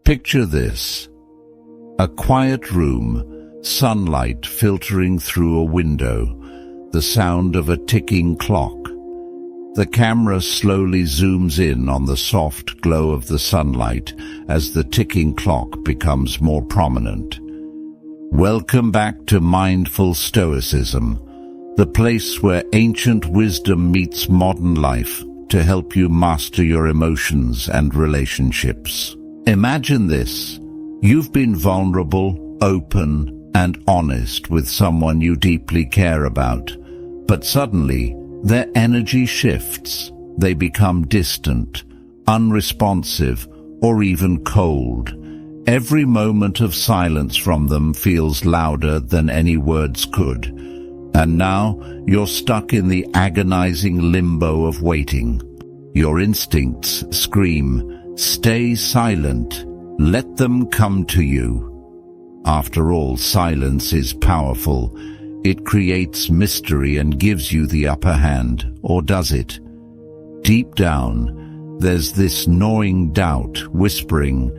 Picture this: a quiet room, sunlight filtering through a window, the sound of a ticking clock. The camera slowly zooms in on the soft glow of the sunlight as the ticking clock becomes more prominent. Welcome back to Mindful Stoicism, the place where ancient wisdom meets modern life to help you master your emotions and relationships. Imagine this: you've been vulnerable, open, and honest with someone you deeply care about, but suddenly their energy shifts. They become distant, unresponsive, or even cold. Every moment of silence from them feels louder than any words could. And now you're stuck in the agonizing limbo of waiting. Your instincts scream, "Stay silent. Let them come to you." After all, silence is powerful. It creates mystery and gives you the upper hand, or does it? Deep down, there's this gnawing doubt whispering,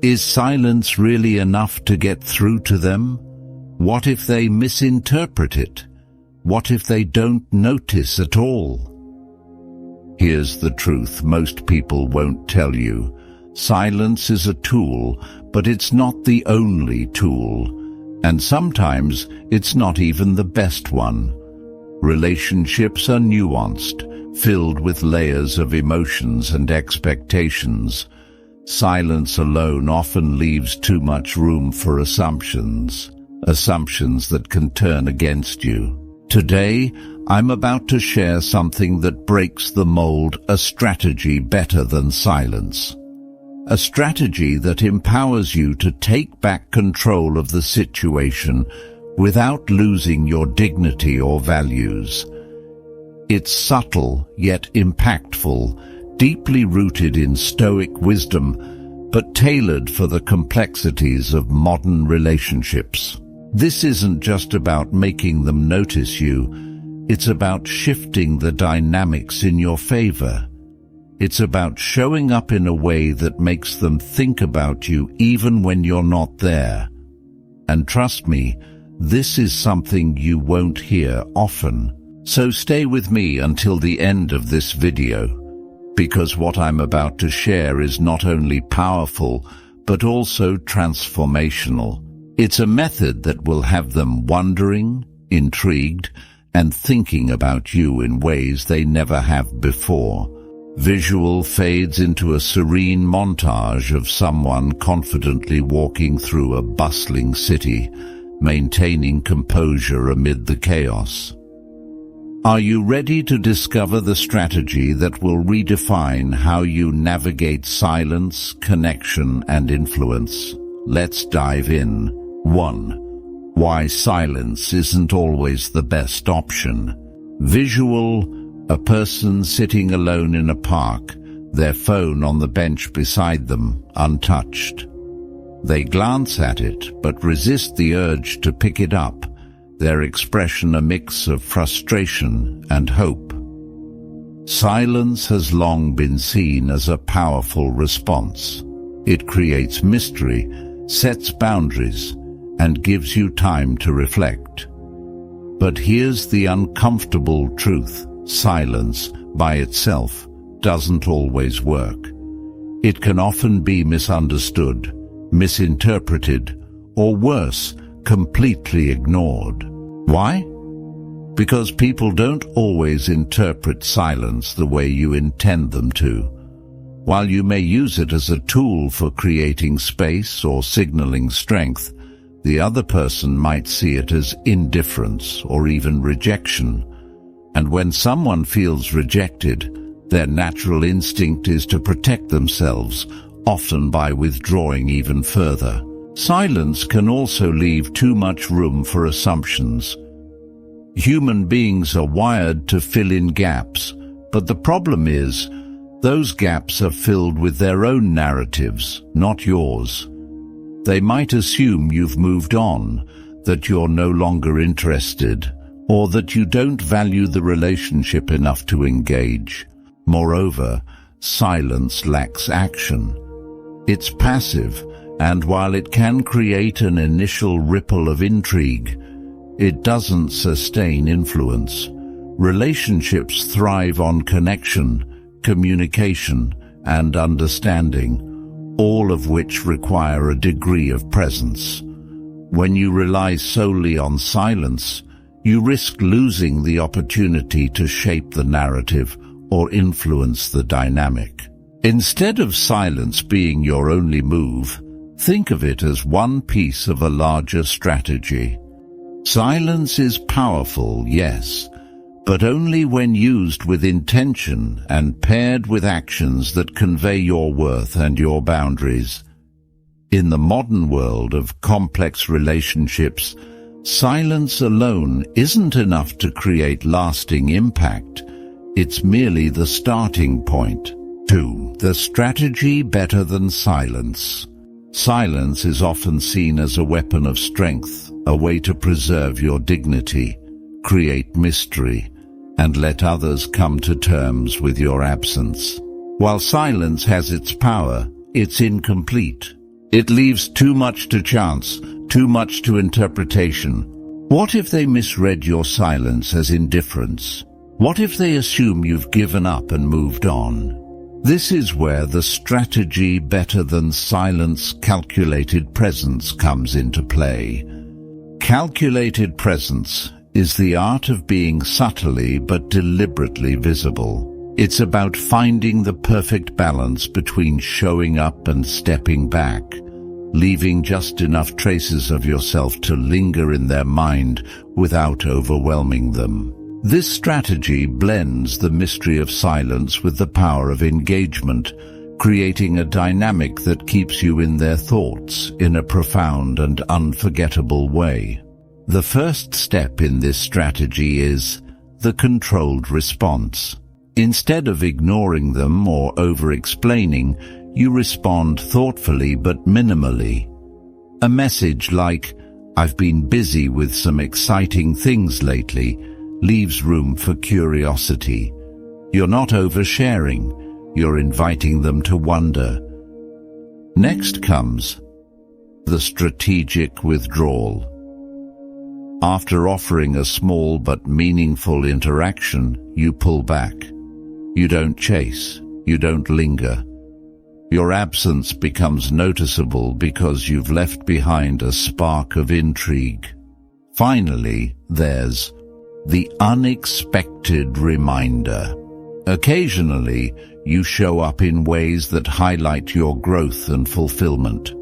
is silence really enough to get through to them? What if they misinterpret it? What if they don't notice at all? Here's the truth most people won't tell you. Silence is a tool, but it's not the only tool. And sometimes it's not even the best one. Relationships are nuanced, filled with layers of emotions and expectations. Silence alone often leaves too much room for assumptions that can turn against you. Today, I'm about to share something that breaks the mold, a strategy better than silence. A strategy that empowers you to take back control of the situation without losing your dignity or values. It's subtle yet impactful, deeply rooted in Stoic wisdom, but tailored for the complexities of modern relationships. This isn't just about making them notice you, it's about shifting the dynamics in your favor. It's about showing up in a way that makes them think about you even when you're not there. And trust me, this is something you won't hear often. So stay with me until the end of this video, because what I'm about to share is not only powerful, but also transformational. It's a method that will have them wondering, intrigued, and thinking about you in ways they never have before. Visual fades into a serene montage of someone confidently walking through a bustling city, maintaining composure amid the chaos. Are you ready to discover the strategy that will redefine how you navigate silence, connection, and influence? Let's dive in. 1. Why silence isn't always the best option. Visual: a person sitting alone in a park, their phone on the bench beside them, untouched. They glance at it, but resist the urge to pick it up, their expression a mix of frustration and hope. Silence has long been seen as a powerful response. It creates mystery, sets boundaries, and gives you time to reflect. But here's the uncomfortable truth. Silence, by itself, doesn't always work. It can often be misunderstood, misinterpreted, or worse, completely ignored. Why? Because people don't always interpret silence the way you intend them to. While you may use it as a tool for creating space or signaling strength, the other person might see it as indifference or even rejection. And when someone feels rejected, their natural instinct is to protect themselves, often by withdrawing even further. Silence can also leave too much room for assumptions. Human beings are wired to fill in gaps, but the problem is, those gaps are filled with their own narratives, not yours. They might assume you've moved on, that you're no longer interested, or that you don't value the relationship enough to engage. Moreover, silence lacks action. It's passive, and while it can create an initial ripple of intrigue, it doesn't sustain influence. Relationships thrive on connection, communication, and understanding, all of which require a degree of presence. When you rely solely on silence, you risk losing the opportunity to shape the narrative or influence the dynamic. Instead of silence being your only move, think of it as one piece of a larger strategy. Silence is powerful, yes, but only when used with intention and paired with actions that convey your worth and your boundaries. In the modern world of complex relationships, silence alone isn't enough to create lasting impact. It's merely the starting point. 2. The strategy better than silence. Silence is often seen as a weapon of strength, a way to preserve your dignity, create mystery, and let others come to terms with your absence. While silence has its power, it's incomplete. It leaves too much to chance, too much to interpretation. What if they misread your silence as indifference? What if they assume you've given up and moved on? This is where the strategy better than silence, calculated presence comes into play. Calculated presence is the art of being subtly but deliberately visible. It's about finding the perfect balance between showing up and stepping back, leaving just enough traces of yourself to linger in their mind without overwhelming them. This strategy blends the mystery of silence with the power of engagement, creating a dynamic that keeps you in their thoughts in a profound and unforgettable way. The first step in this strategy is the controlled response. Instead of ignoring them or over-explaining, you respond thoughtfully but minimally. A message like, "I've been busy with some exciting things lately," leaves room for curiosity. You're not oversharing, you're inviting them to wonder. Next comes the strategic withdrawal. After offering a small but meaningful interaction, you pull back. You don't chase, you don't linger. Your absence becomes noticeable because you've left behind a spark of intrigue. Finally, there's the unexpected reminder. Occasionally, you show up in ways that highlight your growth and fulfillment.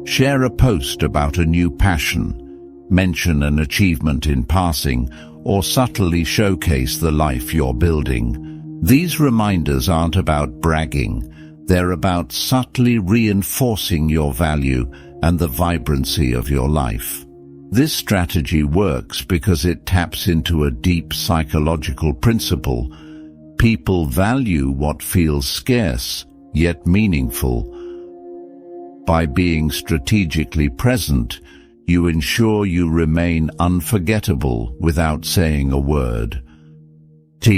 Share a post about a new passion, mention an achievement in passing, or subtly showcase the life you're building. These reminders aren't about bragging, they're about subtly reinforcing your value and the vibrancy of your life. This strategy works because it taps into a deep psychological principle. People value what feels scarce, yet meaningful. By being strategically present, you ensure you remain unforgettable without saying a word.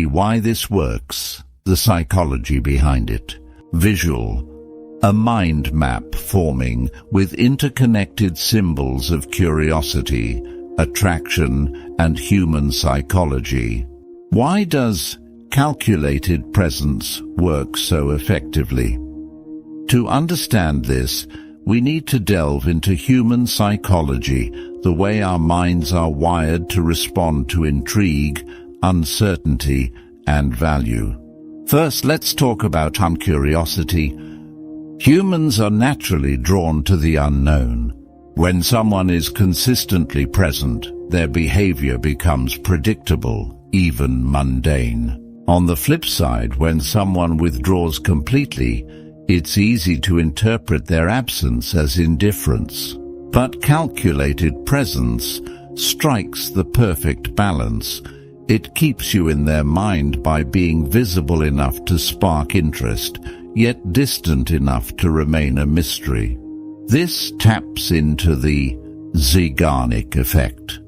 Why this works, the psychology behind it. Visual. A mind map forming with interconnected symbols of curiosity, attraction, and human psychology. Why does calculated presence work so effectively? To understand this, we need to delve into human psychology, the way our minds are wired to respond to intrigue, uncertainty, and value. First, let's talk about curiosity. Humans are naturally drawn to the unknown. When someone is consistently present, their behavior becomes predictable, even mundane. On the flip side, when someone withdraws completely, it's easy to interpret their absence as indifference. But calculated presence strikes the perfect balance. It keeps you in their mind by being visible enough to spark interest, yet distant enough to remain a mystery. This taps into the Zeigarnik effect,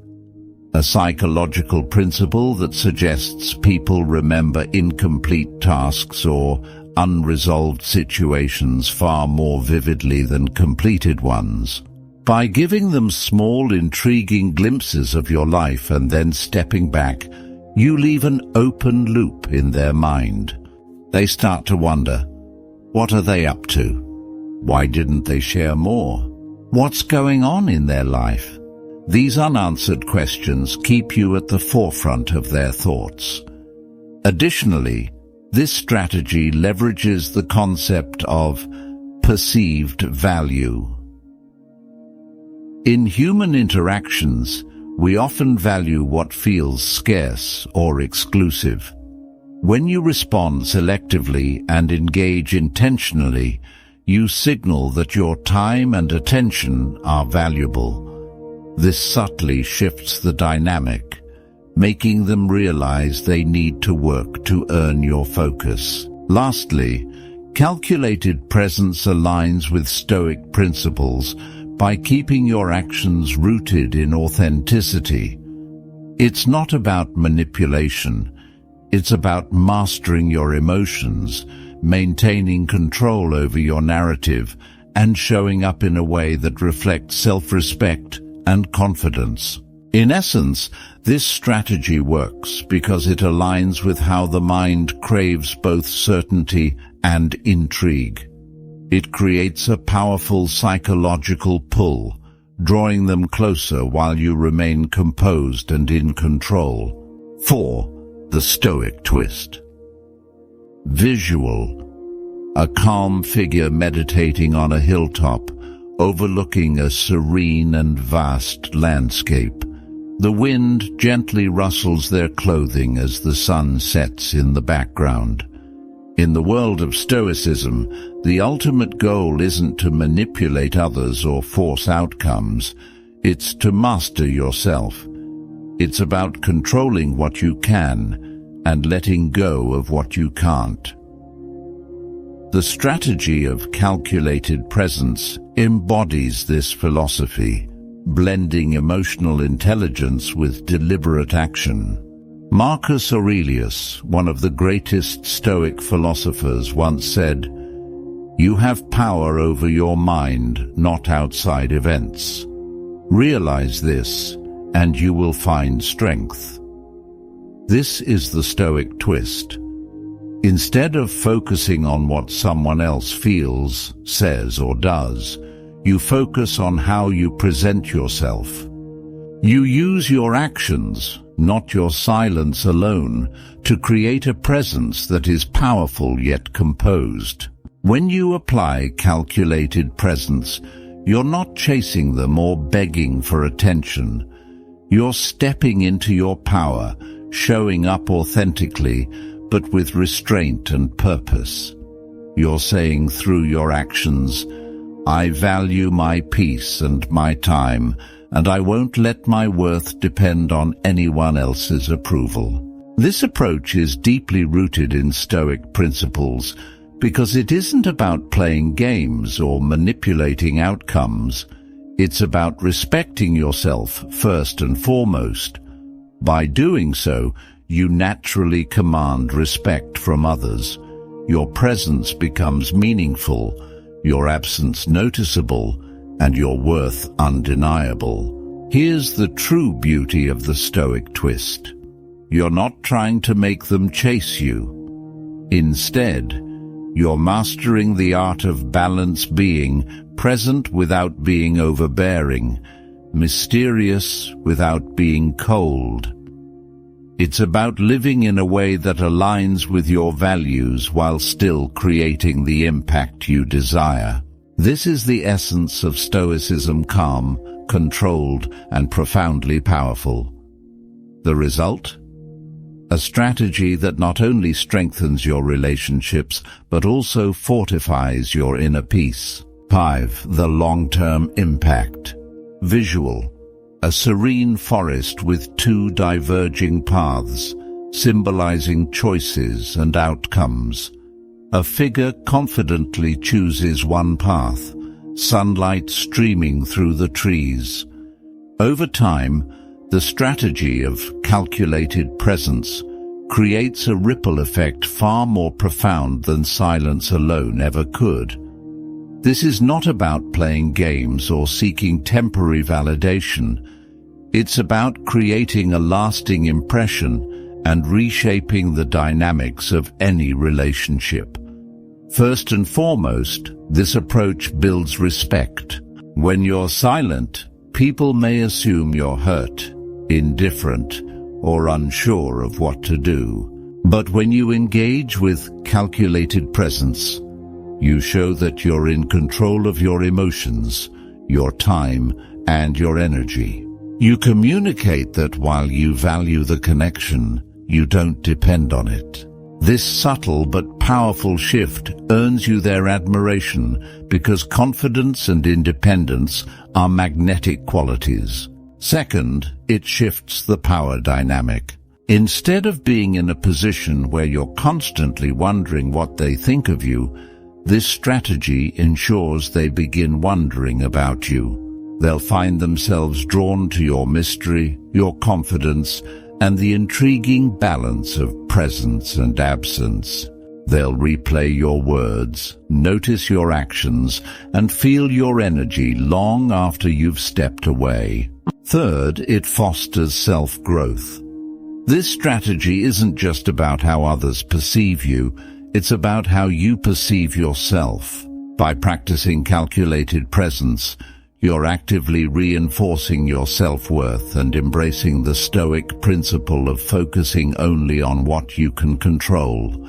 a psychological principle that suggests people remember incomplete tasks or unresolved situations far more vividly than completed ones. By giving them small, intriguing glimpses of your life and then stepping back, you leave an open loop in their mind. They start to wonder, what are they up to? Why didn't they share more? What's going on in their life? These unanswered questions keep you at the forefront of their thoughts. Additionally, this strategy leverages the concept of perceived value. In human interactions, we often value what feels scarce or exclusive. When you respond selectively and engage intentionally, you signal that your time and attention are valuable. This subtly shifts the dynamic, making them realize they need to work to earn your focus. Lastly, calculated presence aligns with Stoic principles by keeping your actions rooted in authenticity. It's not about manipulation. It's about mastering your emotions, maintaining control over your narrative, and showing up in a way that reflects self-respect and confidence. In essence, this strategy works because it aligns with how the mind craves both certainty and intrigue. It creates a powerful psychological pull, drawing them closer while you remain composed and in control. 4. The Stoic twist. Visual. A calm figure meditating on a hilltop, overlooking a serene and vast landscape. The wind gently rustles their clothing as the sun sets in the background. In the world of Stoicism, the ultimate goal isn't to manipulate others or force outcomes. It's to master yourself. It's about controlling what you can and letting go of what you can't. The strategy of calculated presence embodies this philosophy, blending emotional intelligence with deliberate action. Marcus Aurelius, one of the greatest Stoic philosophers, once said, "You have power over your mind, not outside events. Realize this, and you will find strength." This is the Stoic twist. Instead of focusing on what someone else feels, says, or does, you focus on how you present yourself. You use your actions, not your silence alone, to create a presence that is powerful yet composed. When you apply calculated presence, you're not chasing them or begging for attention. You're stepping into your power, showing up authentically, but with restraint and purpose. You're saying through your actions, "I value my peace and my time, and I won't let my worth depend on anyone else's approval." This approach is deeply rooted in Stoic principles because it isn't about playing games or manipulating outcomes. It's about respecting yourself first and foremost. By doing so, you naturally command respect from others. Your presence becomes meaningful, your absence noticeable, and your worth undeniable. Here's the true beauty of the Stoic twist. You're not trying to make them chase you. Instead, you're mastering the art of balance, being present without being overbearing, mysterious without being cold. It's about living in a way that aligns with your values while still creating the impact you desire. This is the essence of Stoicism: calm, controlled, and profoundly powerful. The result? A strategy that not only strengthens your relationships, but also fortifies your inner peace. 5. The long-term impact. Visual. A serene forest with two diverging paths, symbolizing choices and outcomes. A figure confidently chooses one path, sunlight streaming through the trees. Over time, the strategy of calculated presence creates a ripple effect far more profound than silence alone ever could. This is not about playing games or seeking temporary validation. It's about creating a lasting impression and reshaping the dynamics of any relationship. First and foremost, this approach builds respect. When you're silent, people may assume you're hurt, indifferent, or unsure of what to do. But when you engage with calculated presence, you show that you're in control of your emotions, your time, and your energy. You communicate that while you value the connection, you don't depend on it. This subtle but powerful shift earns you their admiration because confidence and independence are magnetic qualities. Second, it shifts the power dynamic. Instead of being in a position where you're constantly wondering what they think of you, this strategy ensures they begin wondering about you. They'll find themselves drawn to your mystery, your confidence, and the intriguing balance of presence and absence. They'll replay your words, notice your actions, and feel your energy long after you've stepped away. Third, it fosters self-growth. This strategy isn't just about how others perceive you, it's about how you perceive yourself. By practicing calculated presence, you're actively reinforcing your self-worth and embracing the Stoic principle of focusing only on what you can control.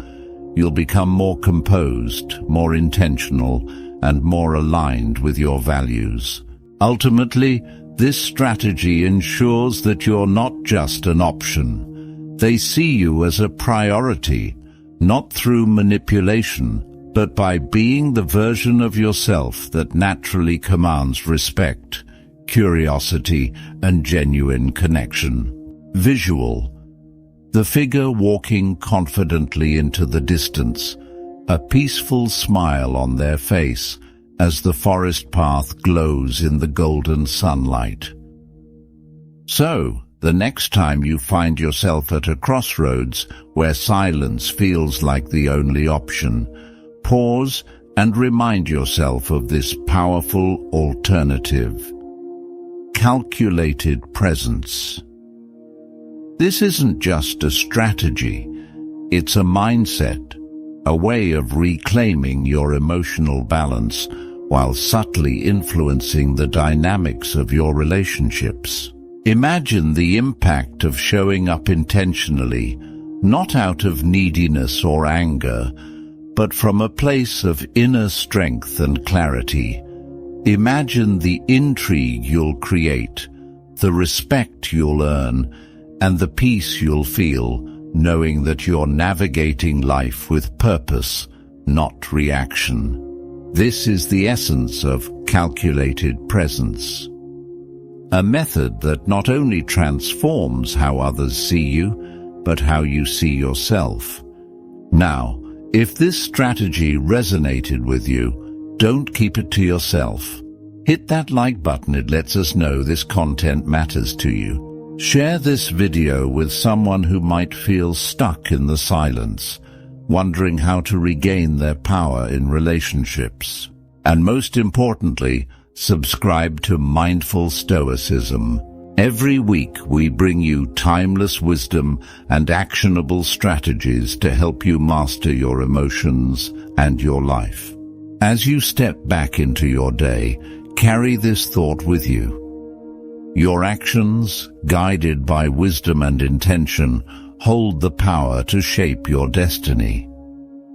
You'll become more composed, more intentional, and more aligned with your values. Ultimately, this strategy ensures that you're not just an option. They see you as a priority, not through manipulation, but by being the version of yourself that naturally commands respect, curiosity, and genuine connection. Visual. The figure walking confidently into the distance, a peaceful smile on their face as the forest path glows in the golden sunlight. So, the next time you find yourself at a crossroads where silence feels like the only option, pause and remind yourself of this powerful alternative. Calculated presence. This isn't just a strategy, it's a mindset, a way of reclaiming your emotional balance while subtly influencing the dynamics of your relationships. Imagine the impact of showing up intentionally, not out of neediness or anger, but from a place of inner strength and clarity. Imagine the intrigue you'll create, the respect you'll earn, and the peace you'll feel, knowing that you're navigating life with purpose, not reaction. This is the essence of calculated presence. A method that not only transforms how others see you, but how you see yourself. Now, if this strategy resonated with you, don't keep it to yourself. Hit that like button, it lets us know this content matters to you. Share this video with someone who might feel stuck in the silence, wondering how to regain their power in relationships. And most importantly, subscribe to Mindful Stoicism. Every week we bring you timeless wisdom and actionable strategies to help you master your emotions and your life. As you step back into your day, carry this thought with you. Your actions, guided by wisdom and intention, hold the power to shape your destiny.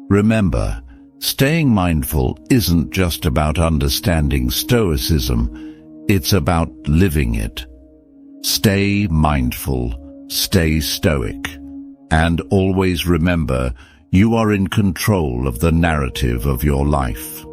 Remember, staying mindful isn't just about understanding Stoicism, it's about living it. Stay mindful, stay stoic, and always remember, you are in control of the narrative of your life.